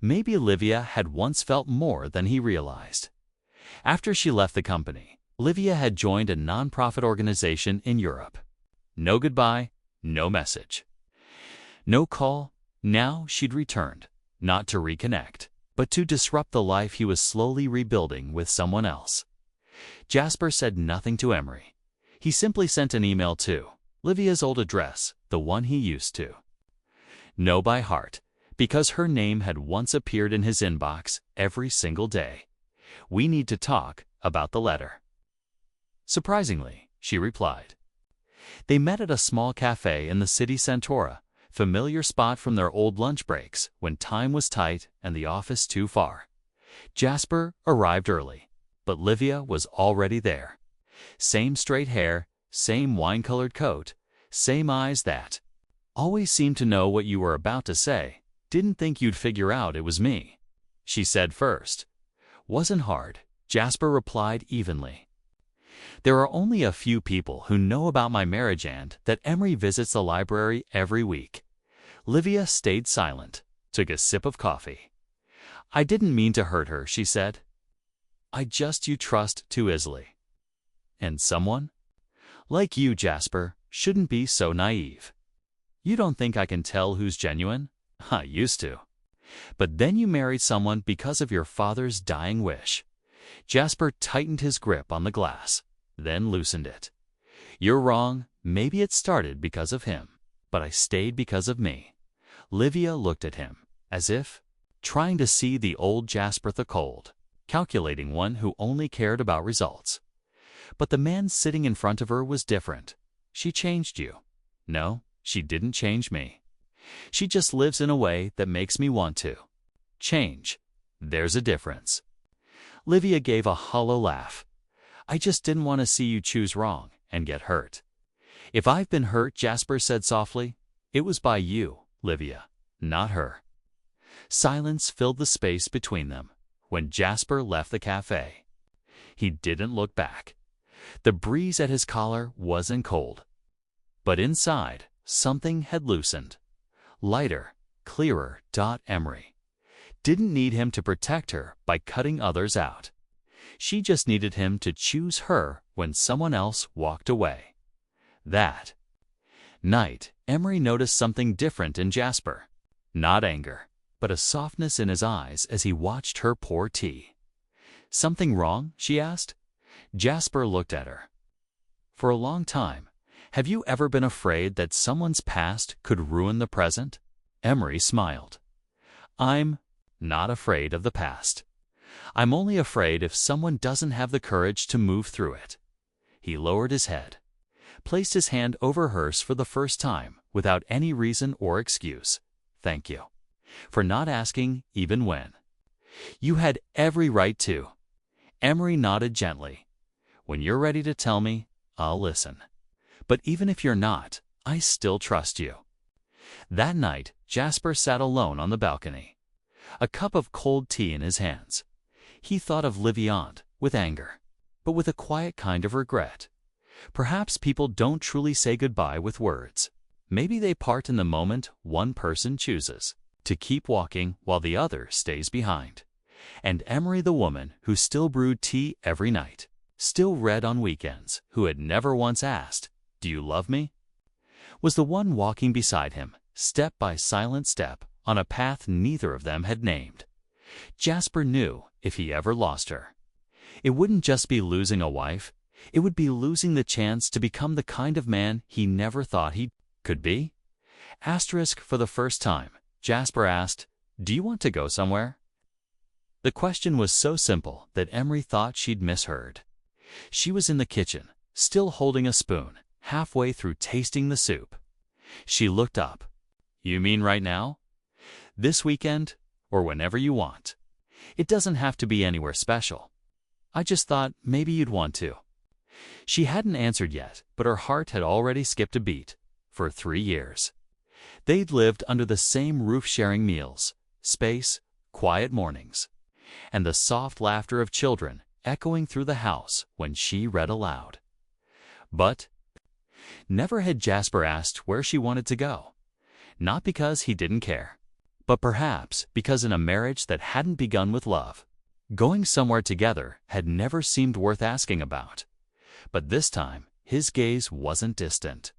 Speaker 1: Maybe Livia had once felt more than he realized. After she left the company, Livia had joined a nonprofit organization in Europe. No goodbye, no message. No call. Now she'd returned, not to reconnect, but to disrupt the life he was slowly rebuilding with someone else. Jasper said nothing to Emery. He simply sent an email to Livia's old address, the one he used to know by heart, because her name had once appeared in his inbox every single day. "We need to talk about the letter." Surprisingly, she replied. They met at a small cafe in the city center, familiar spot from their old lunch breaks when time was tight and the office too far. Jasper arrived early, but Livia was already there. Same straight hair, same wine-colored coat, same eyes that always seemed to know what you were about to say. "Didn't think you'd figure out it was me," she said first. "Wasn't hard," Jasper replied evenly. "There are only a few people who know about my marriage and that Emery visits the library every week." Livia stayed silent, took a sip of coffee. "I didn't mean to hurt her," she said. You trust too easily. And someone like you, Jasper, shouldn't be so naive. You don't think I can tell who's genuine? I used to. But then you married someone because of your father's dying wish." Jasper tightened his grip on the glass, then loosened it. "You're wrong. Maybe it started because of him, but I stayed because of me." Livia looked at him, as if trying to see the old Jasper the cold, calculating one who only cared about results. But the man sitting in front of her was different. "She changed you." "No, she didn't change me. She just lives in a way that makes me want to change. There's a difference." Livia gave a hollow laugh. "I just didn't want to see you choose wrong and get hurt." "If I've been hurt," Jasper said softly, "it was by you, Livia, not her." Silence filled the space between them when Jasper left the cafe. He didn't look back. The breeze at his collar wasn't cold, but inside, something had loosened. Lighter, clearer. Emery didn't need him to protect her by cutting others out. She just needed him to choose her when someone else walked away. That night, Emery noticed something different in Jasper. Not anger, but a softness in his eyes as he watched her pour tea. "Something wrong?" she asked. Jasper looked at her. "For a long time, have you ever been afraid that someone's past could ruin the present?" Emery smiled. "I'm not afraid of the past. I'm only afraid if someone doesn't have the courage to move through it." He lowered his head, placed his hand over hers for the first time without any reason or excuse. "Thank you for not asking even when. You had every right to." Emery nodded gently. "When you're ready to tell me, I'll listen. But even if you're not, I still trust you." That night, Jasper sat alone on the balcony, a cup of cold tea in his hands. He thought of Livia with anger, but with a quiet kind of regret. Perhaps people don't truly say goodbye with words. Maybe they part in the moment one person chooses to keep walking while the other stays behind. And Emery, the woman who still brewed tea every night, still read on weekends, who had never once asked, "Do you love me?" was the one walking beside him, step by silent step, on a path neither of them had named. Jasper knew if he ever lost her, it wouldn't just be losing a wife, it would be losing the chance to become the kind of man he never thought he could be. For the first time, Jasper asked, "Do you want to go somewhere?" The question was so simple that Emery thought she'd misheard. She was in the kitchen, still holding a spoon, halfway through tasting the soup. She looked up. "You mean right now? This weekend? Or whenever you want? It doesn't have to be anywhere special. I just thought maybe you'd want to." She hadn't answered yet, but her heart had already skipped a beat. For 3 years. They'd lived under the same roof, sharing meals, space, quiet mornings, and the soft laughter of children echoing through the house when she read aloud. But never had Jasper asked where she wanted to go. Not because he didn't care, but perhaps because in a marriage that hadn't begun with love, going somewhere together had never seemed worth asking about. But this time, his gaze wasn't distant.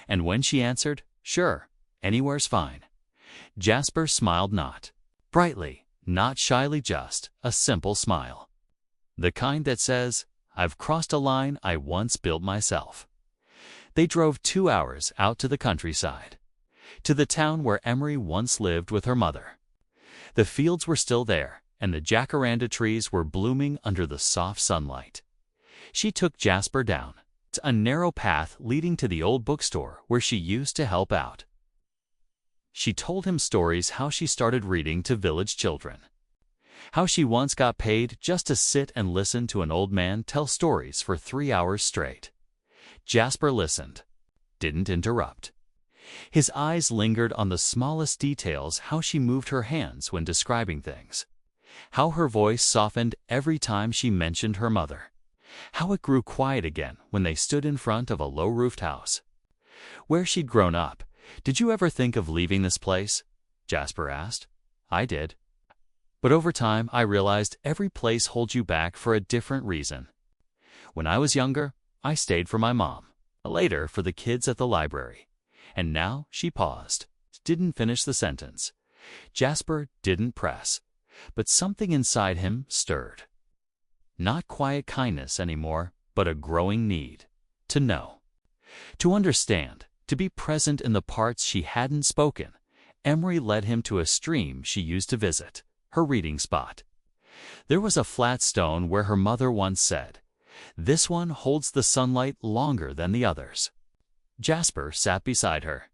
Speaker 1: And when she answered, "Sure, anywhere's fine," Jasper smiled, not brightly, not shyly, just a simple smile. The kind that says, "I've crossed a line I once built myself." They drove 2 hours out to the countryside, to the town where Emery once lived with her mother. The fields were still there, and the jacaranda trees were blooming under the soft sunlight. She took Jasper down a narrow path leading to the old bookstore where she used to help out. She told him stories how she started reading to village children, how she once got paid just to sit and listen to an old man tell stories for 3 hours straight. Jasper listened, didn't interrupt. His eyes lingered on the smallest details, how she moved her hands when describing things, how her voice softened every time she mentioned her mother, how it grew quiet again when they stood in front of a low-roofed house. "Where she'd grown up. Did you ever think of leaving this place?" Jasper asked. "I did. But over time I realized every place holds you back for a different reason. When I was younger, I stayed for my mom, later for the kids at the library. And now," she paused, didn't finish the sentence. Jasper didn't press, but something inside him stirred. Not quiet kindness anymore, but a growing need to know, to understand, to be present in the parts she hadn't spoken. Emery led him to a stream she used to visit, her reading spot. There was a flat stone where her mother once said, "This one holds the sunlight longer than the others." Jasper sat beside her.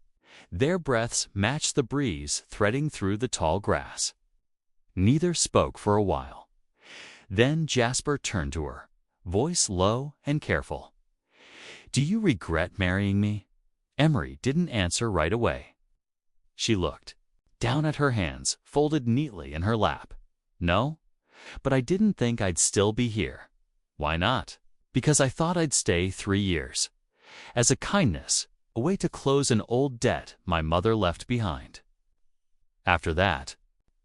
Speaker 1: Their breaths matched the breeze threading through the tall grass. Neither spoke for a while. Then Jasper turned to her, voice low and careful. "Do you regret marrying me?" Emery didn't answer right away. She looked down at her hands, folded neatly in her lap. "No, but I didn't think I'd still be here." "Why not?" "Because I thought I'd stay 3 years. As a kindness, a way to close an old debt my mother left behind. After that,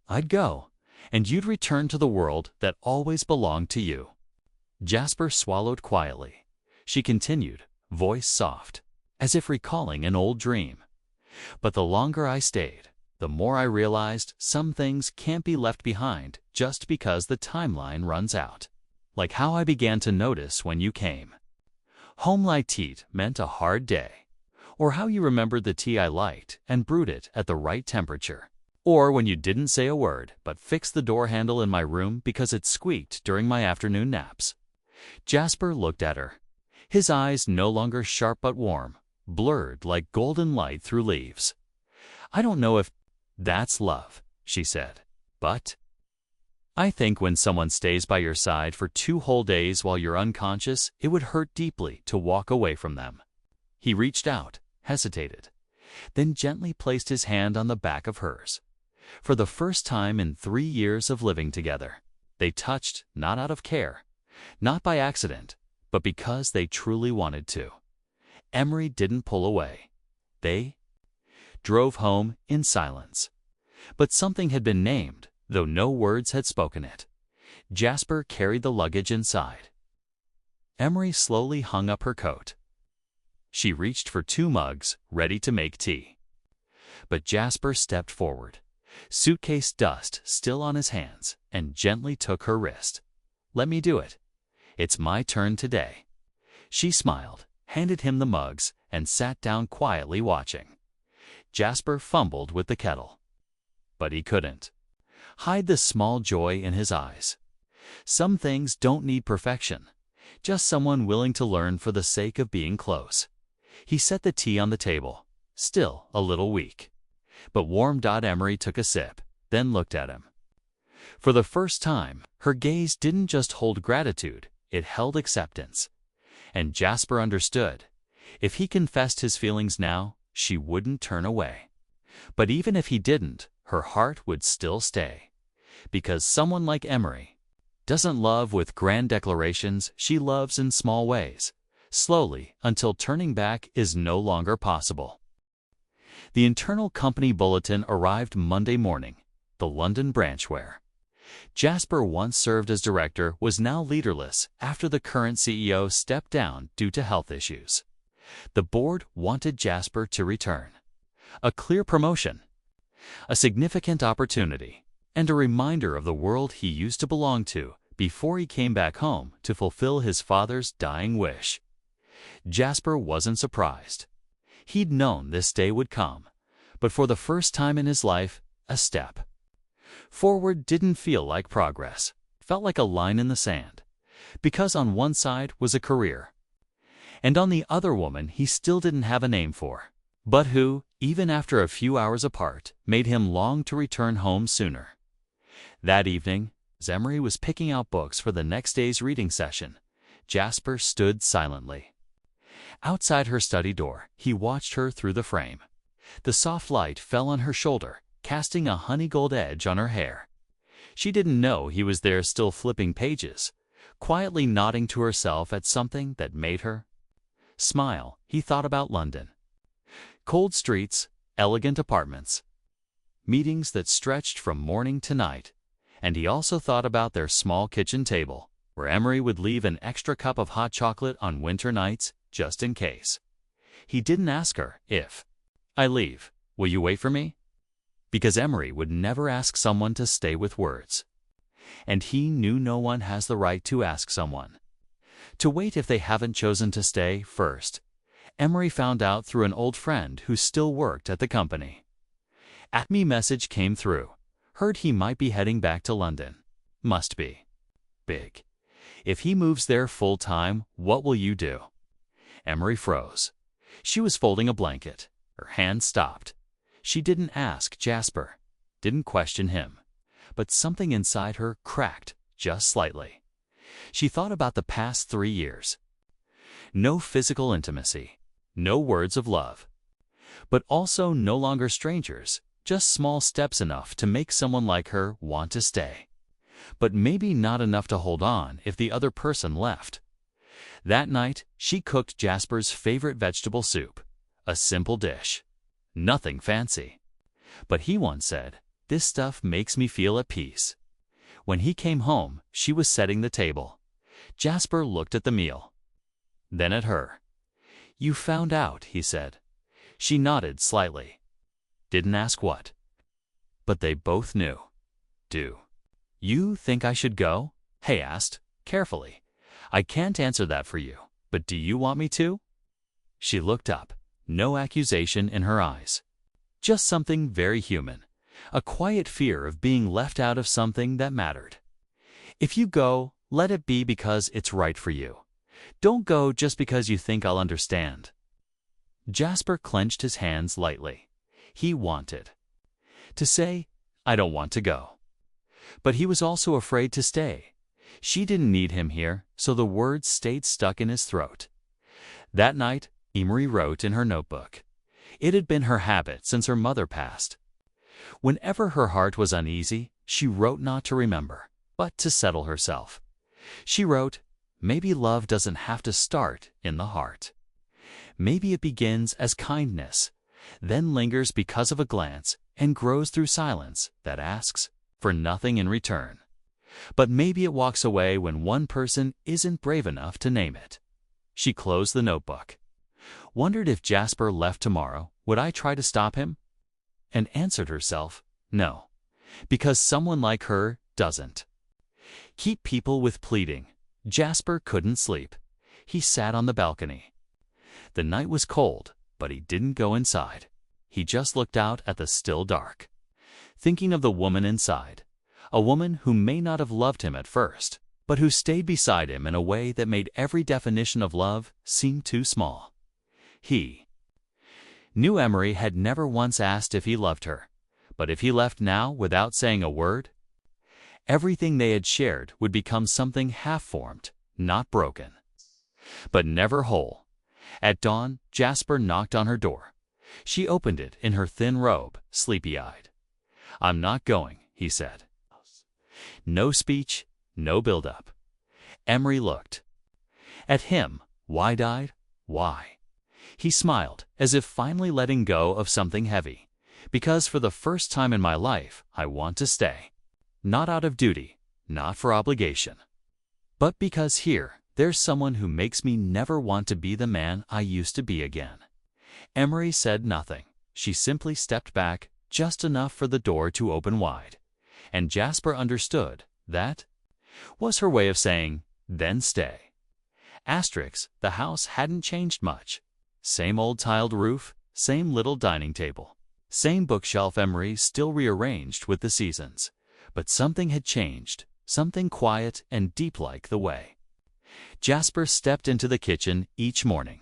Speaker 1: I'd go, and you'd return to the world that always belonged to you." Jasper swallowed quietly. She continued, voice soft, as if recalling an old dream. "But the longer I stayed, the more I realized some things can't be left behind just because the timeline runs out. Like how I began to notice when you came. Home light meant a hard day. Or how you remembered the tea I liked and brewed it at the right temperature. Or when you didn't say a word but fixed the door handle in my room because it squeaked during my afternoon naps." Jasper looked at her, his eyes no longer sharp but warm, blurred like golden light through leaves. "I don't know if that's love," she said, "but I think when someone stays by your side for 2 whole days while you're unconscious, it would hurt deeply to walk away from them." He reached out, hesitated, then gently placed his hand on the back of hers. For the first time in 3 years of living together, they touched not out of care, not by accident, but because they truly wanted to. Emery didn't pull away. They drove home in silence. But something had been named, though no words had spoken it. Jasper carried the luggage inside. Emery slowly hung up her coat. She reached for 2 mugs, ready to make tea. But Jasper stepped forward, suitcase dust still on his hands, and gently took her wrist. "Let me do it. It's my turn today." She smiled, handed him the mugs, and sat down quietly watching. Jasper fumbled with the kettle. But he couldn't hide the small joy in his eyes. Some things don't need perfection, just someone willing to learn for the sake of being close. He set the tea on the table, still a little weak. But warm. Emery took a sip, then looked at him. For the first time, her gaze didn't just hold gratitude, it held acceptance. And Jasper understood. If he confessed his feelings now, she wouldn't turn away. But even if he didn't, her heart would still stay. Because someone like Emery doesn't love with grand declarations, she loves in small ways, slowly, until turning back is no longer possible. The internal company bulletin arrived Monday morning, the London branch where Jasper, once served as director, was now leaderless after the current CEO stepped down due to health issues. The board wanted Jasper to return. A clear promotion, a significant opportunity, and a reminder of the world he used to belong to before he came back home to fulfill his father's dying wish. Jasper wasn't surprised. He'd known this day would come, but for the first time in his life, a step forward didn't feel like progress, felt like a line in the sand, because on one side was a career, and on the other woman he still didn't have a name for, but who, even after a few hours apart, made him long to return home sooner. That evening, as Emery was picking out books for the next day's reading session, Jasper stood silently. Outside her study door, he watched her through the frame. The soft light fell on her shoulder, casting a honey-gold edge on her hair. She didn't know he was there, still flipping pages, quietly nodding to herself at something that made her smile. He thought about London. Cold streets, elegant apartments, meetings that stretched from morning to night. And he also thought about their small kitchen table, where Emery would leave an extra cup of hot chocolate on winter nights, just in case. He didn't ask her, "If I leave, will you wait for me?" Because Emery would never ask someone to stay with words. And he knew no one has the right to ask someone to wait if they haven't chosen to stay first. Emery found out through an old friend who still worked at the company. Acme message came through. Heard he might be heading back to London. Must be big. If he moves there full-time, what will you do? Emery froze. She was folding a blanket. Her hand stopped. She didn't ask Jasper, didn't question him, but something inside her cracked just slightly. She thought about the past 3 years. No physical intimacy, no words of love, but also no longer strangers. Just small steps enough to make someone like her want to stay. But maybe not enough to hold on if the other person left. That night, she cooked Jasper's favorite vegetable soup. A simple dish. Nothing fancy. But he once said, "This stuff makes me feel at peace." When he came home, she was setting the table. Jasper looked at the meal, then at her. "You found out," he said. She nodded slightly. Didn't ask what. But they both knew. "Do you think I should go?" he asked, carefully. "I can't answer that for you, but do you want me to?" She looked up, no accusation in her eyes. Just something very human, a quiet fear of being left out of something that mattered. "If you go, let it be because it's right for you. Don't go just because you think I'll understand." Jasper clenched his hands lightly. He wanted to say, "I don't want to go." But he was also afraid to stay. She didn't need him here, so the words stayed stuck in his throat. That night, Emery wrote in her notebook. It had been her habit since her mother passed. Whenever her heart was uneasy, she wrote not to remember, but to settle herself. She wrote, "Maybe love doesn't have to start in the heart. Maybe it begins as kindness, then lingers because of a glance and grows through silence that asks for nothing in return. But maybe it walks away when one person isn't brave enough to name it. She closed the notebook. Wondered if Jasper left tomorrow, would I try to stop him? And answered herself, no, because someone like her doesn't. Keep people with pleading. Jasper couldn't sleep. He sat on the balcony. The night was cold, but he didn't go inside. He just looked out at the still dark, thinking of the woman inside, a woman who may not have loved him at first, but who stayed beside him in a way that made every definition of love seem too small. He knew Emery had never once asked if he loved her, but if he left now without saying a word, everything they had shared would become something half-formed, not broken, but never whole. At dawn, Jasper knocked on her door. She opened it in her thin robe, sleepy-eyed. "I'm not going," he said. No speech, no build-up. Emery looked at him, wide-eyed. Why? He smiled, as if finally letting go of something heavy. "Because for the first time in my life, I want to stay. Not out of duty, not for obligation, but because here, there's someone who makes me never want to be the man I used to be again." Emery said nothing. She simply stepped back, just enough for the door to open wide. And Jasper understood that was her way of saying, then stay. The house hadn't changed much. Same old tiled roof, same little dining table, same bookshelf Emery still rearranged with the seasons. But something had changed, something quiet and deep like the way Jasper stepped into the kitchen each morning.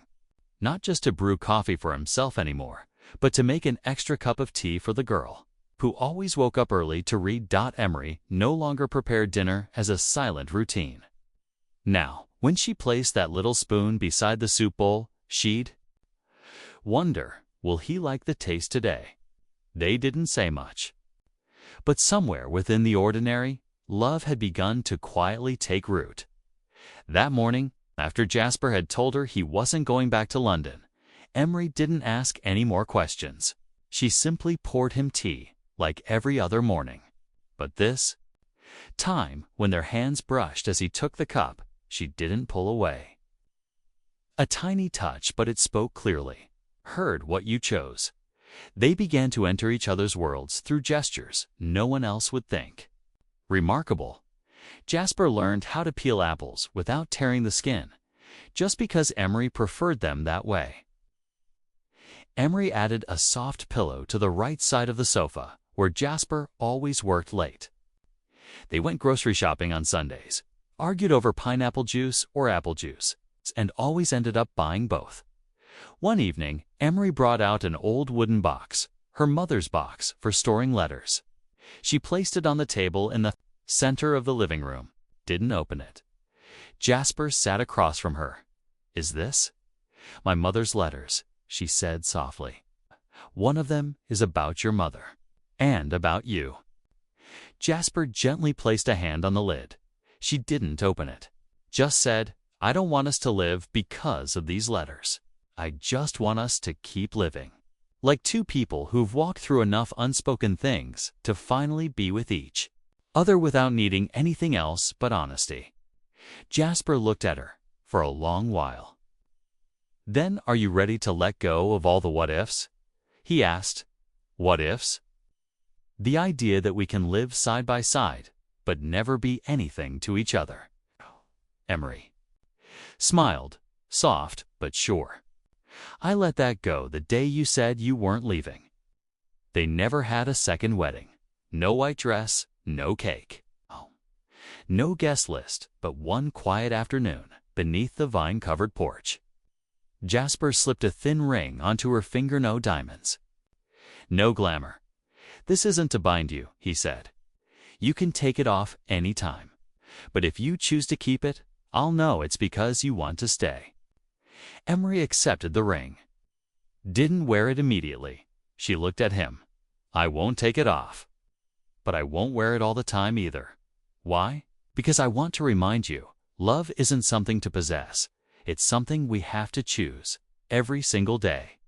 Speaker 1: Not just to brew coffee for himself anymore, but to make an extra cup of tea for the girl, who always woke up early to read. Emery no longer prepared dinner as a silent routine. Now, when she placed that little spoon beside the soup bowl, she'd wonder, will he like the taste today? They didn't say much. But somewhere within the ordinary, love had begun to quietly take root. That morning, after Jasper had told her he wasn't going back to London, Emery didn't ask any more questions. She simply poured him tea, like every other morning. But this time, when their hands brushed as he took the cup, she didn't pull away. A tiny touch, but it spoke clearly. "Heard what you chose." They began to enter each other's worlds through gestures no one else would think. Remarkable. Jasper learned how to peel apples without tearing the skin, just because Emery preferred them that way. Emery added a soft pillow to the right side of the sofa, where Jasper always worked late. They went grocery shopping on Sundays, argued over pineapple juice or apple juice, and always ended up buying both. One evening, Emery brought out an old wooden box, her mother's box for storing letters. She placed it on the table in the center of the living room, didn't open it. Jasper sat across from her. "Is this?" "My mother's letters," she said softly. "One of them is about your mother, and about you." Jasper gently placed a hand on the lid. She didn't open it. Just said, "I don't want us to live because of these letters. I just want us to keep living. Like two people who've walked through enough unspoken things to finally be with each other without needing anything else but honesty." Jasper looked at her for a long while. "Then are you ready to let go of all the what-ifs?" he asked. "What ifs?" "The idea that we can live side by side, but never be anything to each other." Emery smiled, soft but sure. "I let that go the day you said you weren't leaving." They never had a second wedding. No white dress, no cake. No guest list, but one quiet afternoon beneath the vine-covered porch. Jasper slipped a thin ring onto her finger. No diamonds. No glamour. "This isn't to bind you," he said. "You can take it off any time. But if you choose to keep it, I'll know it's because you want to stay." Emery accepted the ring. Didn't wear it immediately. She looked at him. "I won't take it off. But I won't wear it all the time either." "Why?" "Because I want to remind you, love isn't something to possess. It's something we have to choose, every single day."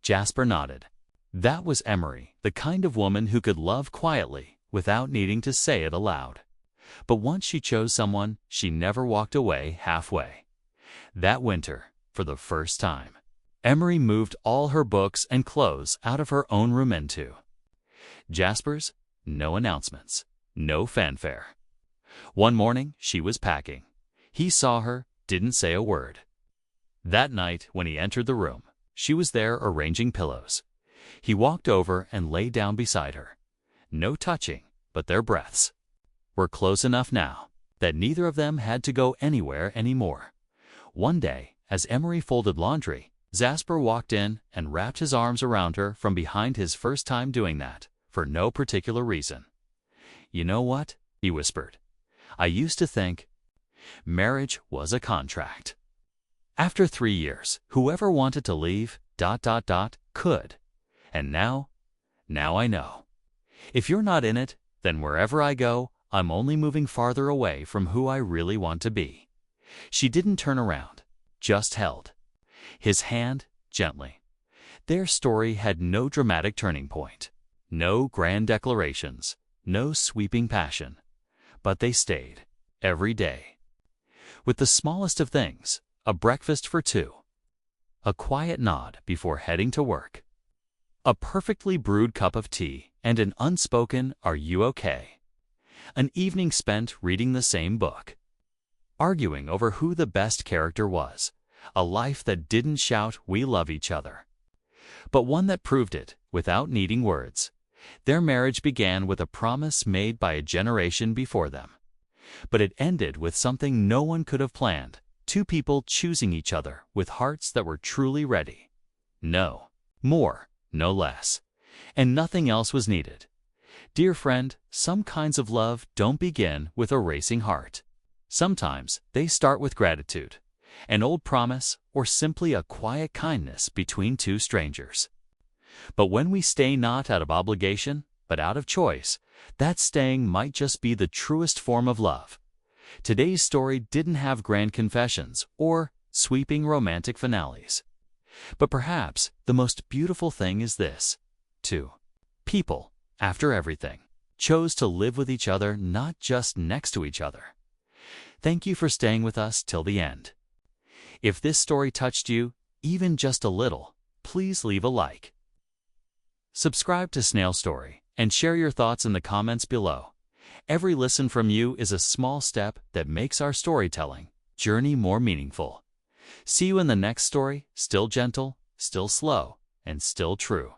Speaker 1: Jasper nodded. That was Emery, the kind of woman who could love quietly without needing to say it aloud. But once she chose someone, she never walked away halfway. That winter, for the first time, Emery moved all her books and clothes out of her own room into Jasper's. No announcements, no fanfare. One morning, she was packing. He saw her, didn't say a word. That night, when he entered the room, she was there arranging pillows. He walked over and lay down beside her. No touching, but their breaths were close enough now that neither of them had to go anywhere anymore. One day, as Emery folded laundry, Jasper walked in and wrapped his arms around her from behind, his first time doing that, for no particular reason. "You know what?" he whispered. "I used to think marriage was a contract. After 3 years, whoever wanted to leave, could. And now I know. If you're not in it, then wherever I go, I'm only moving farther away from who I really want to be." She didn't turn around, just held his hand gently. Their story had no dramatic turning point, no grand declarations, no sweeping passion. But they stayed, every day. With the smallest of things, a breakfast for two, a quiet nod before heading to work, a perfectly brewed cup of tea, and an unspoken "Are you okay?" An evening spent reading the same book, arguing over who the best character was, a life that didn't shout "We love each other," but one that proved it without needing words. Their marriage began with a promise made by a generation before them. But it ended with something no one could have planned, two people choosing each other with hearts that were truly ready. No more, no less. And nothing else was needed. Dear friend, some kinds of love don't begin with a racing heart. Sometimes they start with gratitude, an old promise, or simply a quiet kindness between two strangers. But when we stay not out of obligation, but out of choice, that staying might just be the truest form of love. Today's story didn't have grand confessions or sweeping romantic finales. But perhaps the most beautiful thing is this: two people, after everything, chose to live with each other, not just next to each other. Thank you for staying with us till the end. If this story touched you, even just a little, please leave a like. Subscribe to Snail Story and share your thoughts in the comments below. Every listen from you is a small step that makes our storytelling journey more meaningful. See you in the next story, still gentle, still slow, and still true.